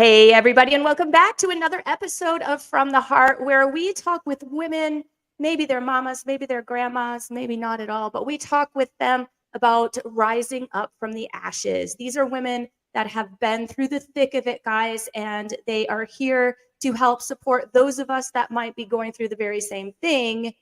Hey, everybody, and welcome back to another episode of From the Heart, where we talk with women, maybe their mamas, maybe their grandmas, maybe not at all, but we talk with them about rising up from the ashes. These are women that have been through the thick of it, guys, and they are here to help support those of us that might be going through the very same thing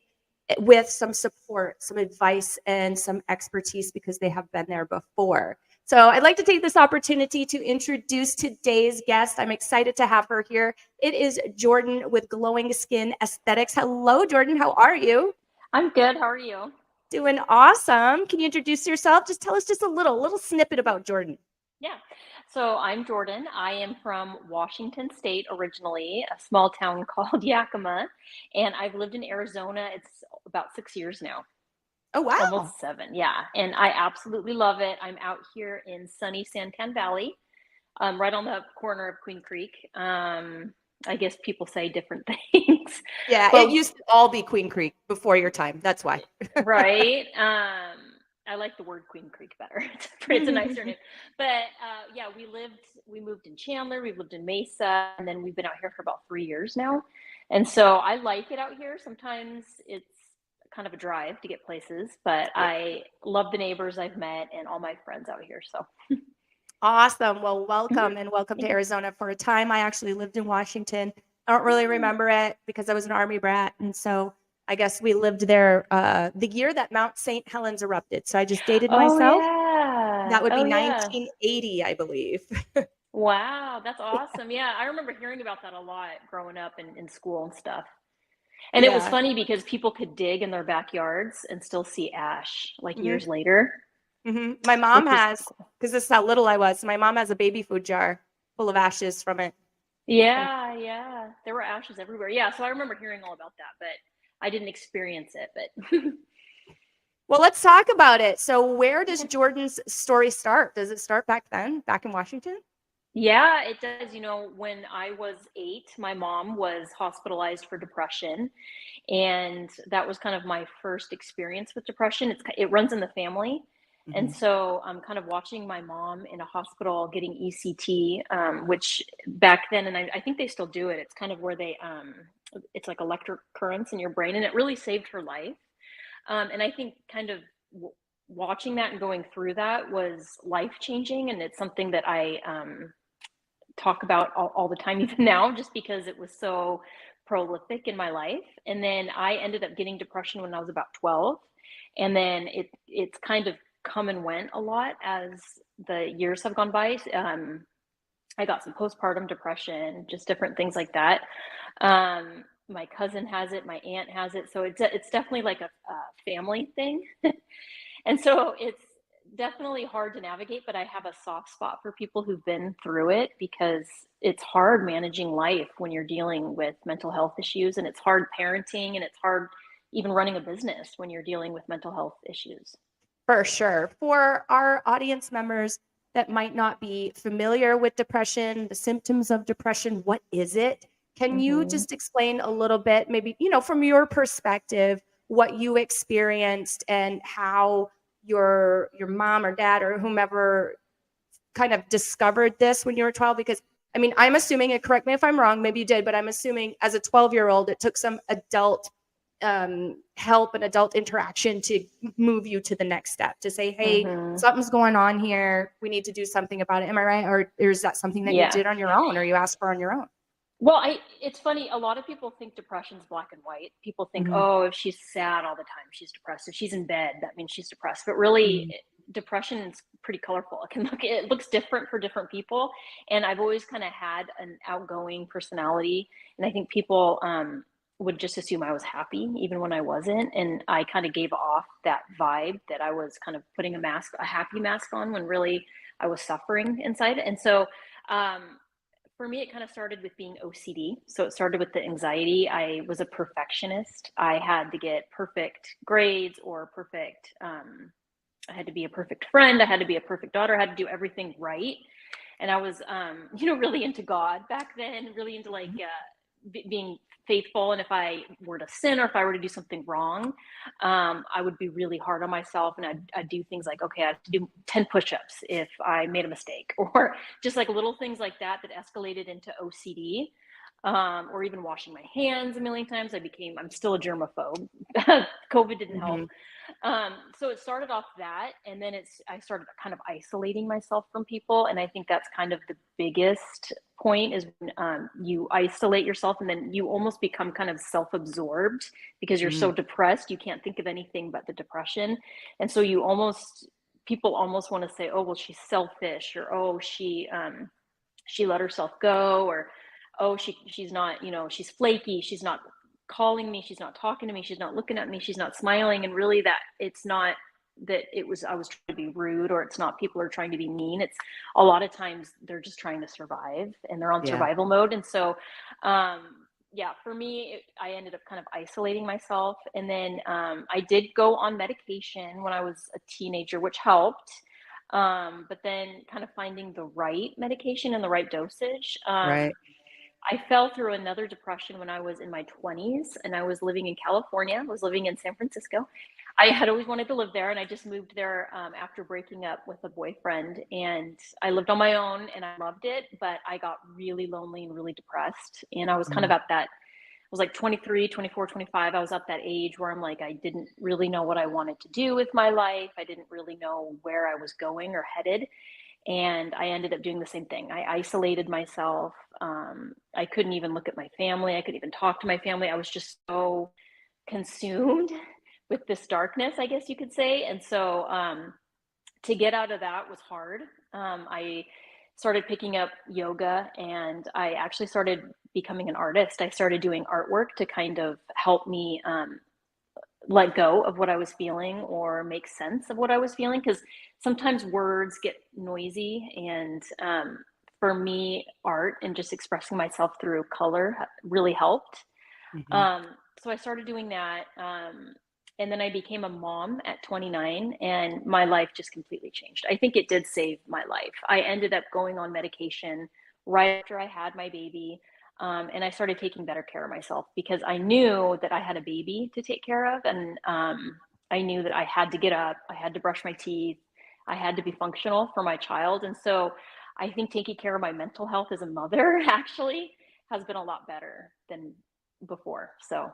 with some support, some advice, and some expertise because they have been there before. So I'd like to take this opportunity to introduce today's guest. I'm excited to have her here. It is Jordyn with Glowing Skin Aesthetics. Hello, Jordyn. How are you? I'm good. How are you? Doing awesome. Can you introduce yourself? Just tell us just a little snippet about Jordyn. Yeah. So I'm Jordyn. I am from Washington State originally, a small town called Yakima, and I've lived in Arizona. It's about 6 years now, Oh, wow. almost seven. Yeah. And I absolutely love it. I'm out here in sunny Santan Valley, right on the corner of Queen Creek. I guess people say different things, Yeah, it but used to all be Queen Creek before your time. That's why. right. I like the word Queen Creek better. It's a nicer name. But yeah, we moved in Chandler, we've lived in Mesa, and then we've been out here for about 3 years now. And so I like it out here. Sometimes it's kind of a drive to get places, but Yeah. I love the neighbors I've met and all my friends out here. So Awesome. Well, mhm, welcome and welcome to thanks. Arizona. For a time, I actually lived in Washington. I don't really Mm. remember it because I was an Army brat. And so I guess we lived there the year that Mount St. Helens erupted. So I just dated Oh myself. yeah. That would be Oh yeah. 1980, I believe. Wow, that's awesome. Yeah, I remember hearing about that a lot growing up in school and stuff. And it was Yeah. funny because people could dig in their backyards and still see ash like Hmm. years later, My mom which is has, cool. because this is how little I was. My mom has a baby food jar full of ashes from it. So, Yeah, yeah. There were ashes everywhere. Yeah, so I remember hearing all about that, but I didn't experience it, but well, let's talk about it. So, where does okay. Jordan's story start? Does it start back then, back in Washington? Yeah, it does. When I was 8, my mom was hospitalized for depression, and that was kind of my first experience with depression. It runs in the family. And Hmm. so I'm kind of watching my mom in a hospital getting ECT, which back then, and I think they still do it. It's kind of where it's like electric currents in your brain, and it really saved her life. And I think kind of watching that and going through that was life changing, and it's something that I talk about all the time, even now, just because it was so prolific in my life. And then I ended up getting depression when I was about 12. And then it's kind of come and went a lot as the years have gone by. I got some postpartum depression, just different things like that. My cousin has it, my aunt has it. So it's definitely like a family thing. And so it's definitely hard to navigate, but I have a soft spot for people who've been through it because it's hard managing life when you're dealing with mental health issues, and it's hard parenting, and it's hard even running a business when you're dealing with mental health issues. For sure. For our audience members that might not be familiar with depression, the symptoms of depression, what is it? Can you Hmm. just explain a little bit, maybe, from your perspective, what you experienced and how your mom or dad or whomever kind of discovered this when you were 12? Because I mean, I'm assuming, and correct me if I'm wrong, maybe you did, but I'm assuming as a 12-year-old, it took some adult help and adult interaction to move you to the next step to say, hey, Hmm. something's going on here. We need to do something about it. Am I right? Or is that something that you Yeah. did on your own or you asked for on your own? Well, it's funny. A lot of people think depression's black and white. People think, Mm-hmm. oh, if she's sad all the time, she's depressed. If she's in bed, that means she's depressed. But really, depression is pretty colorful. It looks different for different people. And I've always kind of had an outgoing personality, and I think people would just assume I was happy even when I wasn't. And I kind of gave off that vibe that I was kind of putting a happy mask on when really I was suffering inside. And so. For me, it kind of started with being OCD. So it started with the anxiety. I was a perfectionist. I had to get perfect grades or I had to be a perfect friend. I had to be a perfect daughter. I had to do everything right. And I was, really into God back then, really into like being faithful. And if I were to sin or if I were to do something wrong, I would be really hard on myself. And I'd do things like, okay, I have to do 10 push-ups if I made a mistake, or just like little things like that escalated into OCD. Or even washing my hands a million times. I'm still a germaphobe. COVID didn't help. So it started off that, and then I started kind of isolating myself from people. And I think that's kind of the biggest point, is when you isolate yourself, and then you almost become kind of self-absorbed because you're so depressed. You can't think of anything but the depression. And so people almost want to say, oh, well, she's selfish, or, oh, she let herself go, or, oh, she's not, she's flaky. She's not calling me. She's not talking to me. She's not looking at me. She's not smiling. And really that it's not that I was trying to be rude, or it's not people are trying to be mean. It's a lot of times they're just trying to survive, and they're on survival mode. And so, for me, I ended up kind of isolating myself. And then I did go on medication when I was a teenager, which helped. But then kind of finding the right medication and the right dosage. Right. I fell through another depression when I was in my 20s, and I was living in California. I was living in San Francisco. I had always wanted to live there, and I just moved there after breaking up with a boyfriend. And I lived on my own, and I loved it, but I got really lonely and really depressed. And I was kind of at that, I was like 23, 24, 25. I was at that age where I'm like, I didn't really know what I wanted to do with my life. I didn't really know where I was going or headed. And I ended up doing the same thing. I isolated myself. I couldn't even look at my family. I couldn't even talk to my family. I was just so consumed with this darkness, I guess you could say. And so to get out of that was hard. I started picking up yoga, and I actually started becoming an artist. I started doing artwork to kind of help me let go of what I was feeling, or make sense of what I was feeling, because sometimes words get noisy. And for me, art and just expressing myself through color really helped. So I started doing that. And then I became a mom at 29, and my life just completely changed. I think it did save my life. I ended up going on medication right after I had my baby. And I started taking better care of myself, because I knew that I had a baby to take care of. And I knew that I had to get up, I had to brush my teeth, I had to be functional for my child. And so I think taking care of my mental health as a mother actually has been a lot better than before. So.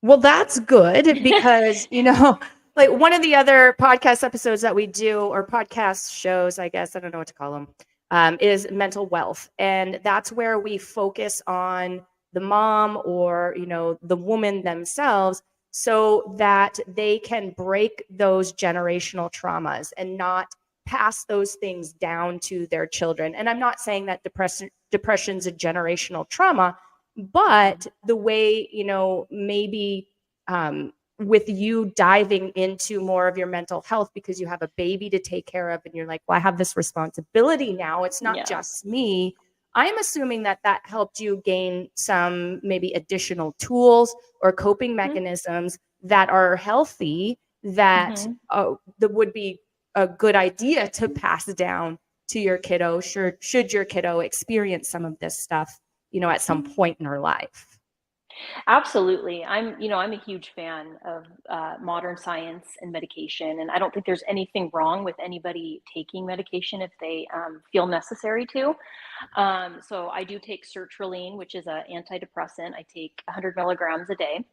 Well, that's good, because, like one of the other podcast episodes that we do, or podcast shows, I guess, I don't know what to call them, is mental wealth. And that's where we focus on the mom, or, the woman themselves, so that they can break those generational traumas and not pass those things down to their children. And I'm not saying that depression's a generational trauma, but the way, maybe with you diving into more of your mental health because you have a baby to take care of, and you're like, well, I have this responsibility now. It's not just me. I'm assuming that helped you gain some maybe additional tools or coping mechanisms that are healthy, that would be a good idea to pass down to your kiddo, should your kiddo experience some of this stuff, at some point in her life. Absolutely. I'm a huge fan of modern science and medication, and I don't think there's anything wrong with anybody taking medication if they feel necessary to. So I do take sertraline, which is an antidepressant. I take 100 milligrams a day.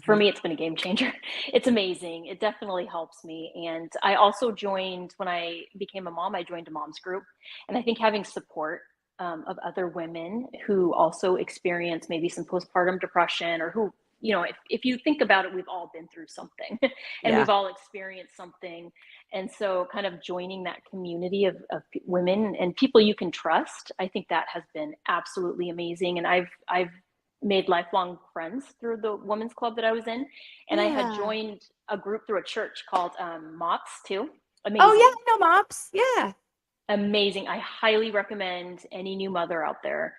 For me, it's been a game changer. It's amazing. It definitely helps me. And I also when I became a mom, I joined a mom's group. And I think having support of other women who also experience maybe some postpartum depression, or who, if you think about it, we've all been through something and we've all experienced something. And so kind of joining that community of women and people you can trust, I think that has been absolutely amazing. And I've made lifelong friends through the women's club that I was in. And I had joined a group through a church called MOPS too. Amazing. Oh yeah, I know MOPS. Yeah. Amazing. I highly recommend any new mother out there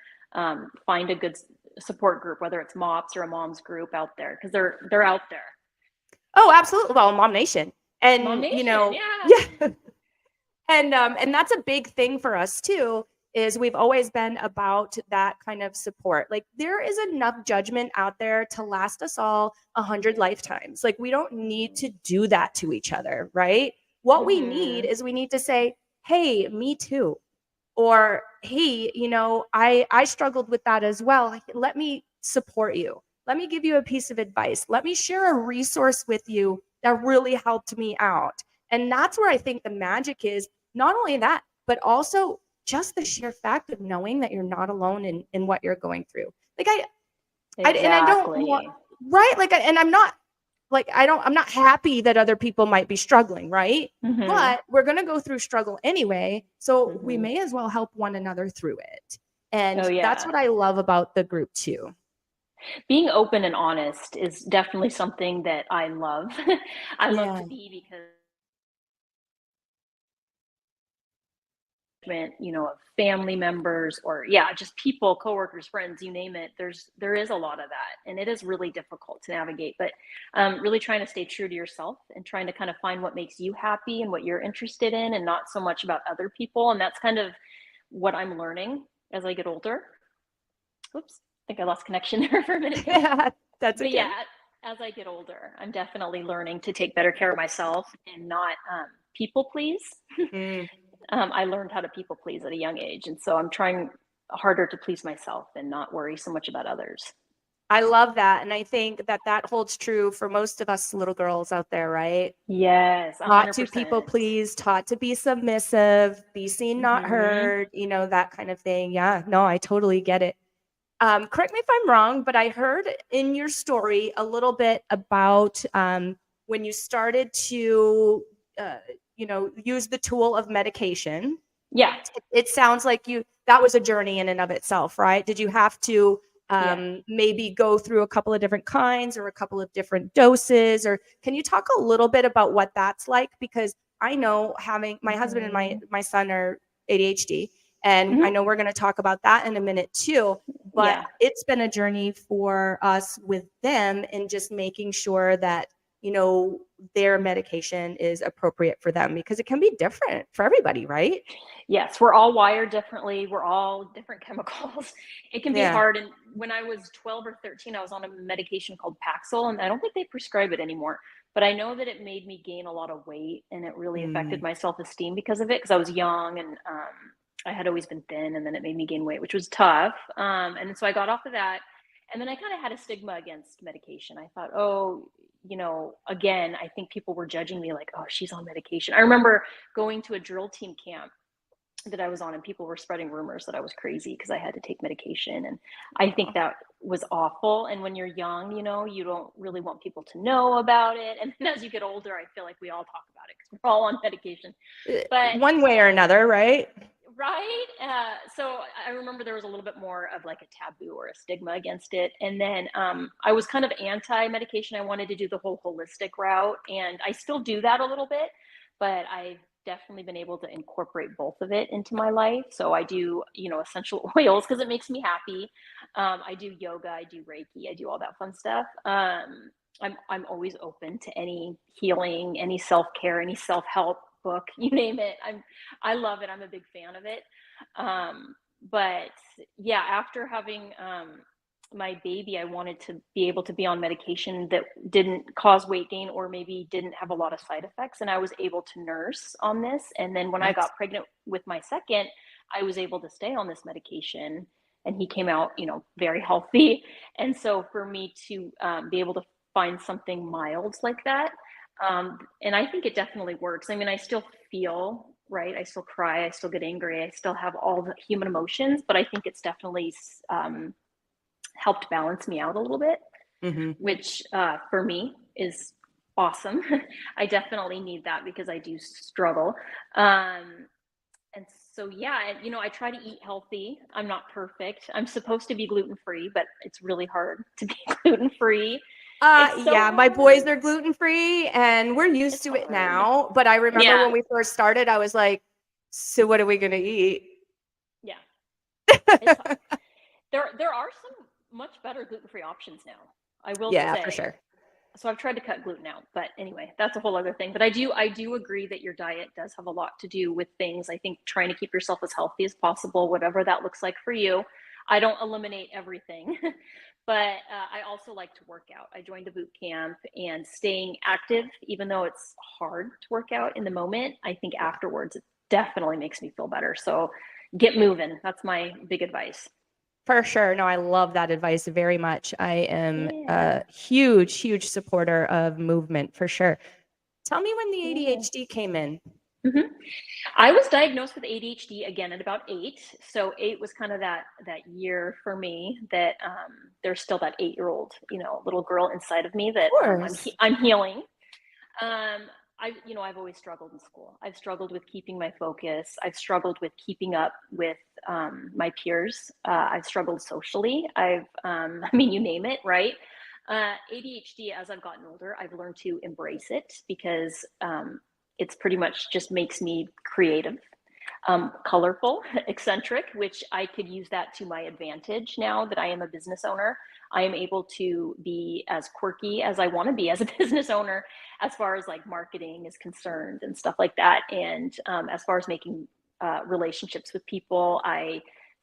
find a good support group, whether it's MOPS or a mom's group out there, because they're out there. Oh, absolutely. Well, Mom Nation. And Mom Nation, yeah. And that's a big thing for us too, is we've always been about that kind of support. Like there is enough judgment out there to last us all 100 lifetimes. Like we don't need to do that to each other, right? What we need Mm-hmm. is we need to say, hey, me too. Or hey, I struggled with that as well. Like, let me support you. Let me give you a piece of advice. Let me share a resource with you that really helped me out. And that's where I think the magic is. Not only that, but also just the sheer fact of knowing that you're not alone in what you're going through. Like and I don't want, Exactly. right? And I'm not like, I'm not happy that other people might be struggling, right? Mm-hmm. But we're going to go through struggle anyway. So we Mm-hmm. may as well help one another through it. Oh And that's yeah. what I love about the group too. Being open and honest is definitely something that I love. I love to Yeah. be because of family members or yeah, just people, coworkers, friends, you name it. There is a lot of that, and it is really difficult to navigate. But really trying to stay true to yourself and trying to kind of find what makes you happy and what you're interested in, and not so much about other people. And that's kind of what I'm learning as I get older. Oops, I think I lost connection there for a minute. Yeah, that's But yeah, okay. as I get older, I'm definitely learning to take better care of myself and not people please. Mm. I learned how to people please at a young age, and so I'm trying harder to please myself and not worry so much about others. I love that. And I think that that holds true for most of us little girls out there, right? Yes, Taught to people 100%. please, taught to be submissive, be seen, not Mm-hmm. heard, that kind of thing. Yeah, no, I totally get it. Correct me if I'm wrong, but I heard in your story a little bit about when you started to, use the tool of medication. Yeah, It sounds like that was a journey in and of itself, right? Did you have to yeah. maybe go through a couple of different kinds or a couple of different doses? Or can you talk a little bit about what that's like? Because I know having my husband and Mm-hmm. my son are ADHD, and I Mm-hmm. know we're going to talk about that in a minute too. But Yeah. it's been a journey for us with them in just making sure that their medication is appropriate for them, because it can be different for everybody, right? Yes, we're all wired differently. We're all different chemicals. It can be Yeah. hard. And when I was 12 or 13, I was on a medication called Paxil, and I don't think they prescribe it anymore. But I know that it made me gain a lot of weight, and it really affected Mm. my self-esteem because of it. Because I was young and I had always been thin, and then it made me gain weight, which was tough. And so I got off of that, and then I kind of had a stigma against medication. I thought, oh, again, I think people were judging me like, oh, she's on medication. I remember going to a drill team camp that I was on, and people were spreading rumors that I was crazy because I had to take medication. And I think Aw. that was awful. And when you're young, you don't really want people to know about it. And then as you get older, I feel like we all talk about it because we're all on medication. But One way or another, right? right. So I remember there was a little bit more of like a taboo or a stigma against it. And then I was kind of anti medication. I wanted to do the whole holistic route. And I still do that a little bit, but I've definitely been able to incorporate both of it into my life. So I do, essential oils because it makes me happy. I do yoga, I do Reiki, I do all that fun stuff. I'm always open to any healing, any self care, any self help book, you name it. I love it. I'm a big fan of it. But yeah, after having my baby, I wanted to be able to be on medication that didn't cause weight gain or maybe didn't have a lot of side effects. And I was able to nurse on this. And then when I That's got pregnant with my second, I was able to stay on this medication. And he came out, very healthy. And so for me to be able to find something mild like that, and I think it definitely works. I mean, I still feel, right? I still cry. I still get angry. I still have all the human emotions, but I think it's definitely helped balance me out a little bit, hmm which for me is awesome. I definitely need that because I do struggle. And so, yeah, and I try to eat healthy. I'm not perfect. I'm supposed to be gluten free, but it's really hard to be gluten free. It's so yeah, my boys hard. are gluten free and we're used It's to it hard. now. But I remember Yeah. when we first started, I was like, so what are we gonna eat? Yeah. It's there are some much better gluten-free options now. I will Yeah, for say. sure. so I've tried to cut gluten out, but anyway, that's a whole other thing. But I do agree that your diet does have a lot to do with things. I think trying to keep yourself as healthy as possible, whatever that looks like for you. I don't eliminate everything, but I also like to work out. I joined a boot camp, and staying active, even though it's hard to work out in the moment, I think afterwards it definitely makes me feel better. So get moving. That's my big advice. For sure. No, I love that advice very much. I am Yeah. a huge, huge supporter of movement for sure. Tell me when the Yeah. ADHD came in. hmm I was diagnosed with ADHD again at about 8. So 8 was kind of that year for me that there's still that 8-year-old, little girl inside of me Of that course. I'm healing. Um, I've always struggled in school. I've struggled with keeping my focus. I've struggled with keeping up with my peers. I've struggled socially. I mean, you name it, right? ADHD, as I've gotten older, I've learned to embrace it because it's pretty much just makes me creative, colorful, eccentric, which I could use that to my advantage now that I am a business owner. I am able to be as quirky as I want to be as a business owner, as far as like marketing is concerned and stuff like that. And as far as making relationships with people, I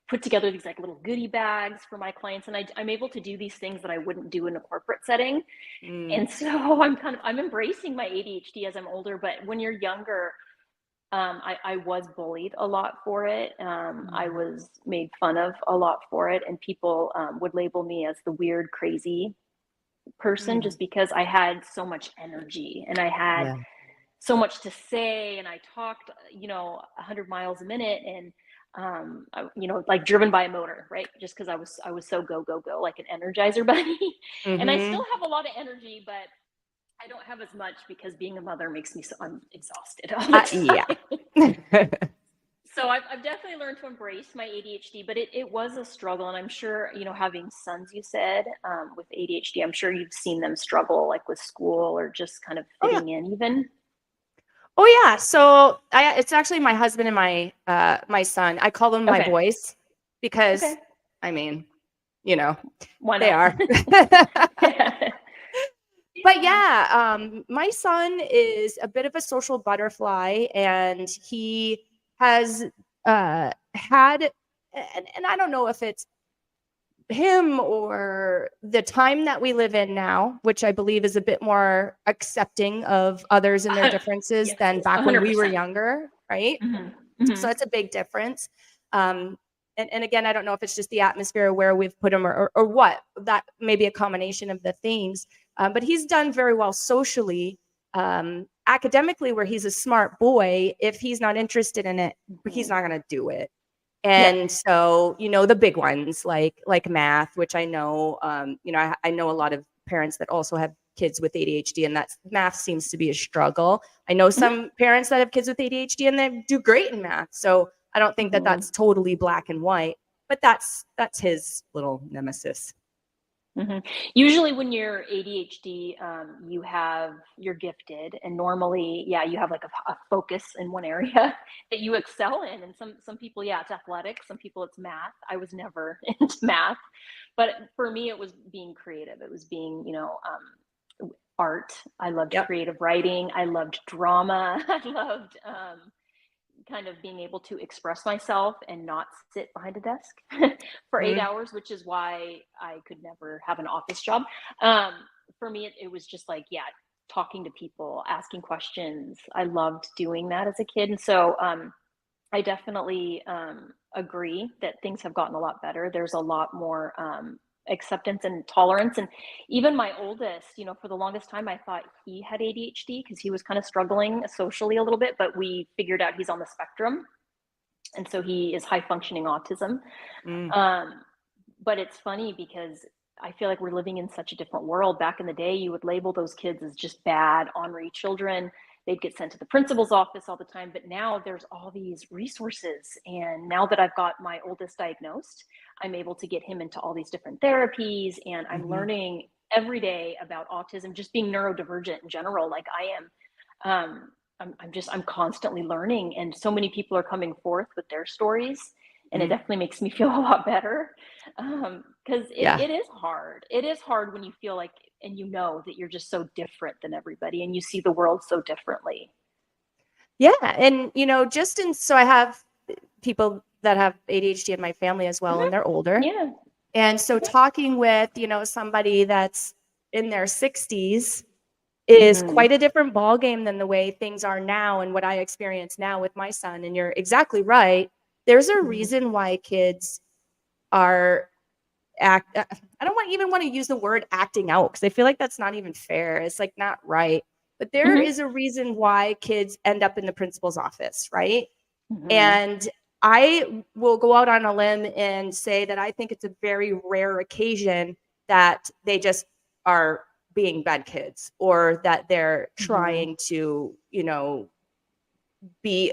put together these like little goodie bags for my clients, and I'm able to do these things that I wouldn't do in a corporate setting. Mm, And so I'm embracing my ADHD as I'm older. But when you're younger, I was bullied a lot for it. I mm, was made fun of a lot for it, and people would label me as the weird, crazy person mm. just because I had so much energy and I had Yeah. so much to say, and I talked, 100 miles a minute, and like driven by a motor, right? Just because I was so go go go, like an Energizer bunny, and I still Mm-hmm. have a lot of energy, but I don't have as much because being a mother makes me so I'm exhausted all the Yeah. time. So I've definitely learned to embrace my ADHD, but it was a struggle. And I'm sure, having sons, you said, with ADHD, I'm sure you've seen them struggle like with school or just kind of Oh yeah. fitting in even. Oh yeah. So it's actually my husband and my son. I call them my Okay. boys because Okay. I mean, you know, Why they not? are. But Yeah. yeah, my son is a bit of a social butterfly, and he has had, and I don't know if it's him or the time that we live in now, which I believe is a bit more accepting of others and their differences Yes, than back when we were 100%. younger, right? hmm So hmm that's a big difference. Um, and again, I don't know if it's just the atmosphere where we've put him or what, that may be a combination of the things. But he's done very well socially, academically, where he's a smart boy. If he's not interested in it, he's hmm not going to do it. Yep. And so, the big ones like math, which I know, I know a lot of parents that also have kids with ADHD, and that's math seems to be a struggle. I know hmm some parents that have kids with ADHD and they do great in math. So I don't think that hmm that's totally black and white, but that's his little nemesis. hmm Usually, when you're ADHD, you're gifted, and normally, yeah, you have like a focus in one area that you excel in. And some people, yeah, it's athletics. Some people, it's math. I was never into math, but for me, it was being creative. It was being, art. I loved Yep. creative writing. I loved drama. I loved kind of being able to express myself and not sit behind a desk for eight Mm. hours, which is why I could never have an office job. Um, for me, it was just like, yeah, talking to people, asking questions. I loved doing that as a kid. And so I definitely agree that things have gotten a lot better. There's a lot more acceptance and tolerance. And even my oldest, for the longest time, I thought he had ADHD because he was kind of struggling socially a little bit, but we figured out he's on the spectrum. And so he is high functioning autism. Mm. Um, but it's funny because I feel like we're living in such a different world. Back in the day, you would label those kids as just bad, ornery children. They'd get sent to the principal's office all the time. But now there's all these resources. And now that I've got my oldest diagnosed, I'm able to get him into all these different therapies. And I'm Hmm. learning every day about autism, just being neurodivergent in general, like I am. I'm constantly learning. And so many people are coming forth with their stories, and it definitely makes me feel a lot better. Because Yeah. it is hard. It is hard when you feel like, and you know that you're just so different than everybody and you see the world so differently. Yeah. And, so I have people that have ADHD in my family as well, and Hmm. they're older. Yeah. And so Hmm. talking with, somebody that's in their 60s is Hmm. quite a different ball game than the way things are now and what I experience now with my son. And you're exactly right. There's a Hmm. reason why kids are I don't even want to use the word acting out because I feel like that's not even fair. It's like not right. But there Hmm. is a reason why kids end up in the principal's office, right? Hmm. And I will go out on a limb and say that I think it's a very rare occasion that they just are being bad kids or that they're Hmm. trying to, be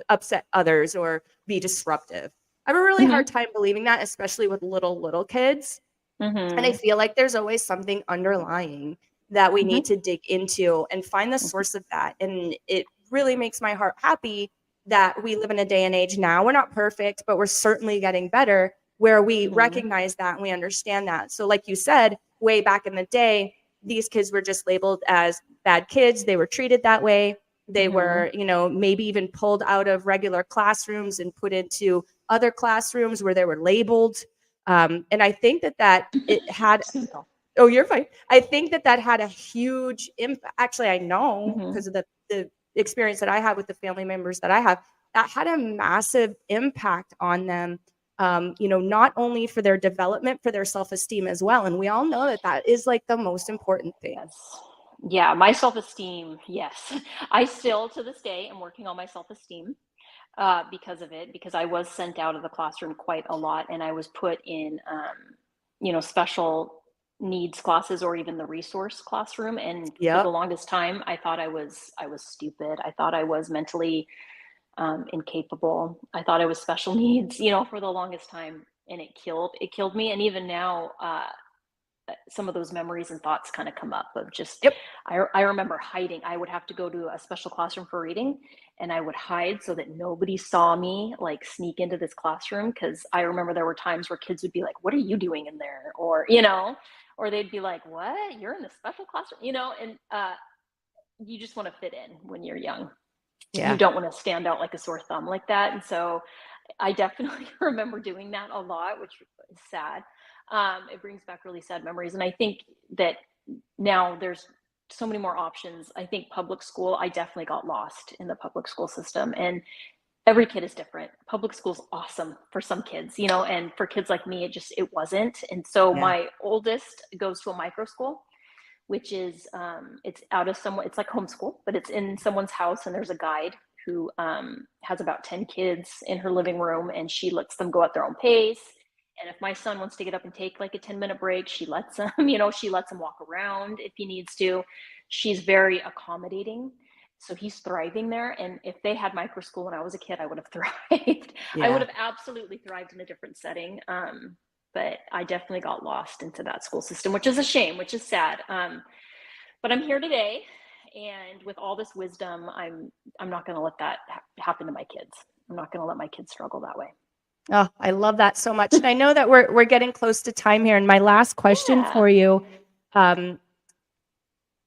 upset others or be disruptive. I have a really hard Hmm. time believing that, especially with little kids. And I Hmm. feel like there's always something underlying that we need Hmm. to dig into and find the Hmm. source of that. And it really makes my heart happy that we live in a day and age now. We're not perfect, but we're certainly getting better where we Hmm. recognize that and we understand that. So, like you said, way back in the day, these kids were just labeled as bad kids. They were treated that way. They Hmm. were, maybe even pulled out of regular classrooms and put into other classrooms where they were labeled. And I think that it had, oh, you're fine. I think that had a huge impact. Actually, I know Hmm. because of the experience that I had with the family members that I have, that had a massive impact on them. Not only for their development, for their self-esteem as well. And we all know that is like the most important thing. Yes. Yeah, my self-esteem, yes. I still, to this day, am working on my self-esteem because of it, because I was sent out of the classroom quite a lot and I was put in, special needs classes or even the resource classroom. And for the Yep. longest time, I thought I was stupid. I thought I was mentally incapable. I thought I was special needs, for the longest time. And it killed me. And even now, some of those memories and thoughts kind of come up of just Yep. I remember hiding. I would have to go to a special classroom for reading and I would hide so that nobody saw me like sneak into this classroom because I remember there were times where kids would be like, what are you doing in there? Or or they'd be like, what, you're in the special classroom, and you just want to fit in when you're young. You Yeah. don't want to stand out like a sore thumb like that. And so I definitely remember doing that a lot, which is sad. It brings back really sad memories. And I think that now there's so many more options. I think public school, I definitely got lost in the public school system. And every kid is different. Public school's awesome for some kids, and for kids like me, it wasn't. And so Yeah. my oldest goes to a micro school, which is it's out of someone, it's like homeschool, but it's in someone's house and there's a guide who has about 10 kids in her living room and she lets them go at their own pace. And if my son wants to get up and take like a 10-minute break, she lets him, she lets him walk around if he needs to. She's very accommodating. So he's thriving there. And if they had micro school when I was a kid, I would have thrived. I would Yeah. have absolutely thrived in a different setting. But I definitely got lost into that school system, which is a shame, which is sad. But I'm here today, and with all this wisdom, I'm not going to let that happen to my kids. I'm not going to let my kids struggle that way. Oh, I love that so much. And I know that we're getting close to time here. And my last question Yeah. for you, um,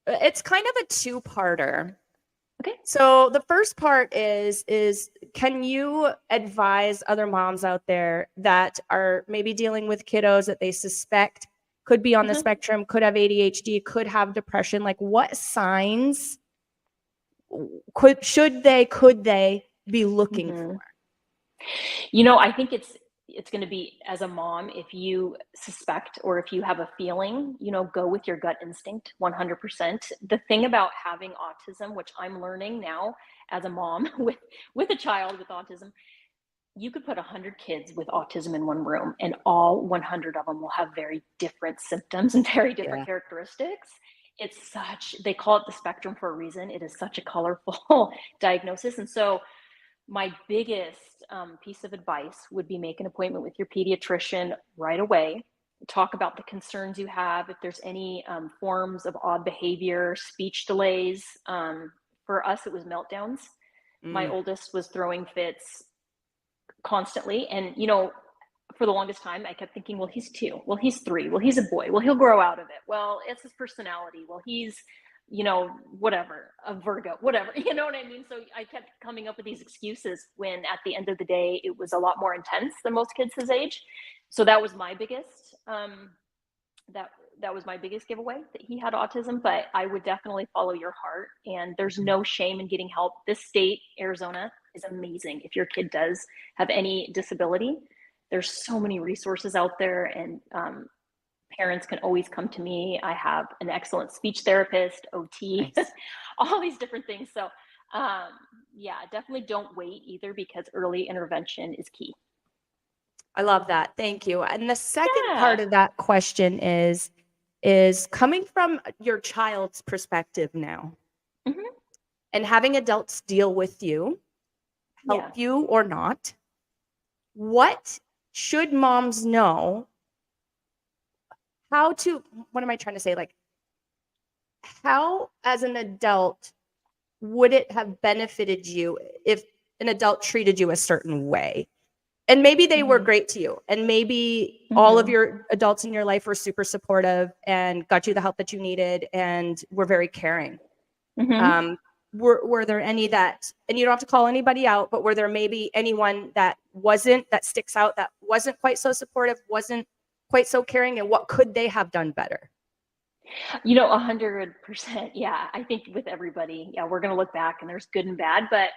it's kind of a two-parter. Okay. So the first part is can you advise other moms out there that are maybe dealing with kiddos that they suspect could be on the Mhm. spectrum, could have ADHD, could have depression, like what signs could they be looking for? Mhm. I think it's going to be, as a mom, if you suspect or if you have a feeling, go with your gut instinct 100%. The thing about having autism, which I'm learning now as a mom with a child with autism, you could put 100 kids with autism in one room and all 100 of them will have very different symptoms and very different Yeah. characteristics. They call it the spectrum for a reason. It is such a colorful diagnosis. And so my biggest piece of advice would be make an appointment with your pediatrician right away. Talk about the concerns you have. If there's any forms of odd behavior, speech delays. For us, it was meltdowns. My Mm, oldest was throwing fits constantly. And, for the longest time, I kept thinking, well, he's 2. Well, he's 3. Well, he's a boy. Well, he'll grow out of it. Well, it's his personality. Well, he's, whatever, a Virgo, whatever, you know what I mean? So I kept coming up with these excuses when at the end of the day, it was a lot more intense than most kids his age. So that was my biggest, that was my biggest giveaway, that he had autism. But I would definitely follow your heart, and there's no shame in getting help. This state, Arizona, is amazing. If your kid does have any disability, there's so many resources out there, and parents can always come to me. I have an excellent speech therapist, OT, Nice. all these different things. So yeah, definitely don't wait either, because early intervention is key. I love that. Thank you. And the second part Yeah. of that question is coming from your child's perspective now, Mhm. and having adults deal with you, help Yeah. you or not. What should moms know what am I trying to say? Like, how, as an adult, would it have benefited you if an adult treated you a certain way? And maybe they were Mhm. great to you, and maybe all of Mhm. your adults in your life were super supportive and got you the help that you needed and were very caring. Mhm. Were there any that, and you don't have to call anybody out, but were there maybe anyone that sticks out, that wasn't quite so supportive, wasn't quite so caring, and what could they have done better? 100%. Yeah. I think with everybody, yeah, we're going to look back and there's good and bad. But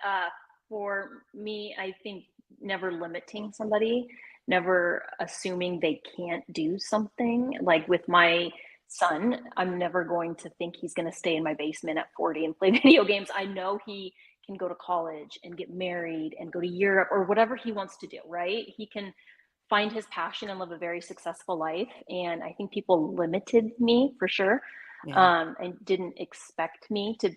for me, I think never limiting somebody, never assuming they can't do something. Like with my son, I'm never going to think he's going to stay in my basement at 40 and play video games. I know he can go to college and get married and go to Europe or whatever he wants to do, right? He can find his passion and live a very successful life. And I think people limited me for sure, Yeah. and didn't expect me to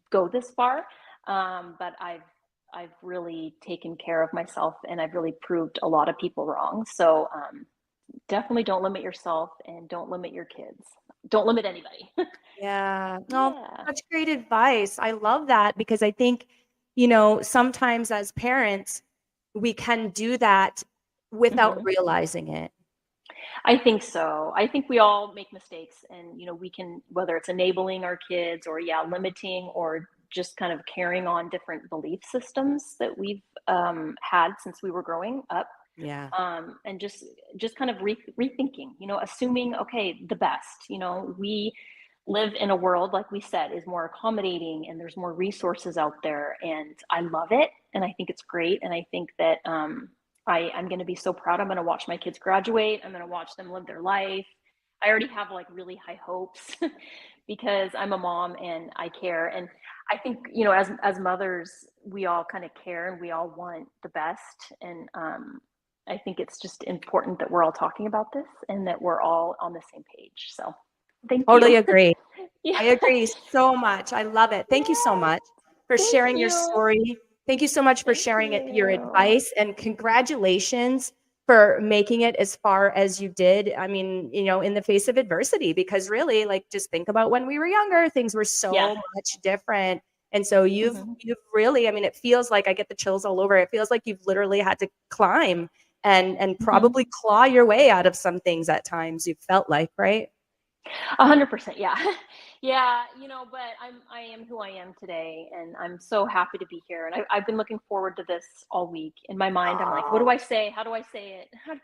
go this far. But I've really taken care of myself, and I've really proved a lot of people wrong. So definitely don't limit yourself, and don't limit your kids. Don't limit anybody. Yeah. No, Yeah. such great advice. I love that, because I think, sometimes as parents, we can do that without Hmm. realizing it. I think so. I think we all make mistakes, and we can, whether it's enabling our kids or, yeah, limiting, or just kind of carrying on different belief systems that we've had since we were growing up, Yeah. and just kind of rethinking, assuming, okay, the best. We live in a world, like we said, is more accommodating, and there's more resources out there, and I love it, and I think it's great, and I think that I'm going to be so proud. I'm going to watch my kids graduate. I'm going to watch them live their life. I already have like really high hopes because I'm a mom and I care. And I think, as mothers, we all kind of care, and we all want the best. And I think it's just important that we're all talking about this, and that we're all on the same page. So thank Totally you. agree. Yeah. I agree so much. I love it. Thank you so Yes. much for Thank sharing your you. story. Thank you so much for Thank sharing your you. advice, and congratulations for making it as far as you did. I mean, in the face of adversity, because really, like, just think about when we were younger, things were Yeah. so much different. And so Hmm. you've really, I mean, it feels like, I get the chills all over. It feels like you've literally had to climb and Hmm. probably claw your way out of some things at times, you felt like, right? 100%, yeah. Yeah, but I am who I am today, and I'm so happy to be here. And I've been looking forward to this all week. In my mind, I'm like, what do Oh. I say? How do I say it?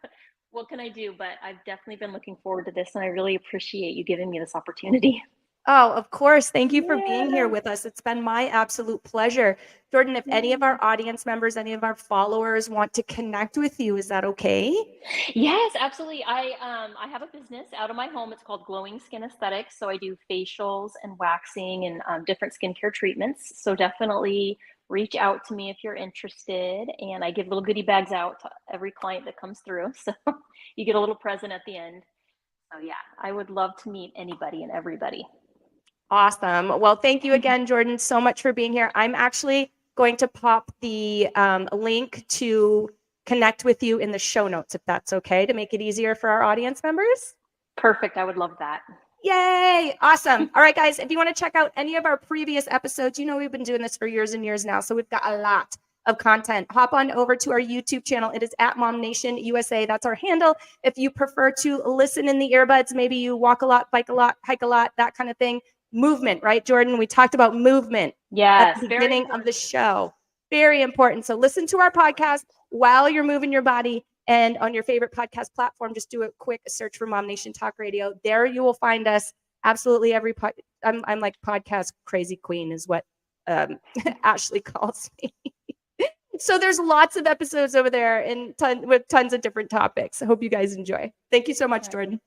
What can I do? But I've definitely been looking forward to this, and I really appreciate you giving me this opportunity. Oh, of course. Thank you for being here Yeah. with us. It's been my absolute pleasure. Jordyn, if any of Yeah. our audience members, any of our followers want to connect with you, is that okay? Yes, absolutely. I have a business out of my home. It's called Glowing Skin Aesthetics. So I do facials and waxing and different skincare treatments. So definitely reach out to me if you're interested. And I give little goodie bags out to every client that comes through. So you get a little present at the end. So yeah, I would love to meet anybody and everybody. Awesome. Well, thank you again, Jordyn, so much for being here. I'm actually going to pop the link to connect with you in the show notes, if that's okay, to make it easier for our audience members. Perfect. I would love that. Yay! Awesome. All right, guys, if you want to check out any of our previous episodes, we've been doing this for years and years now, so we've got a lot of content. Hop on over to our YouTube channel. It is at Mom Nation USA. That's our handle. If you prefer to listen in the earbuds, maybe you walk a lot, bike a lot, hike a lot, that kind of thing. Movement, right, Jordyn? We talked about movement Yes, at the beginning of the show. Very important. So listen to our podcast while you're moving your body, and on your favorite podcast platform, just do a quick search for Mom Nation Talk Radio. There you will find us. Absolutely every I'm like podcast crazy queen is what Ashley calls me. So there's lots of episodes over there and with tons of different topics. I hope you guys enjoy. Thank you so much, Jordyn.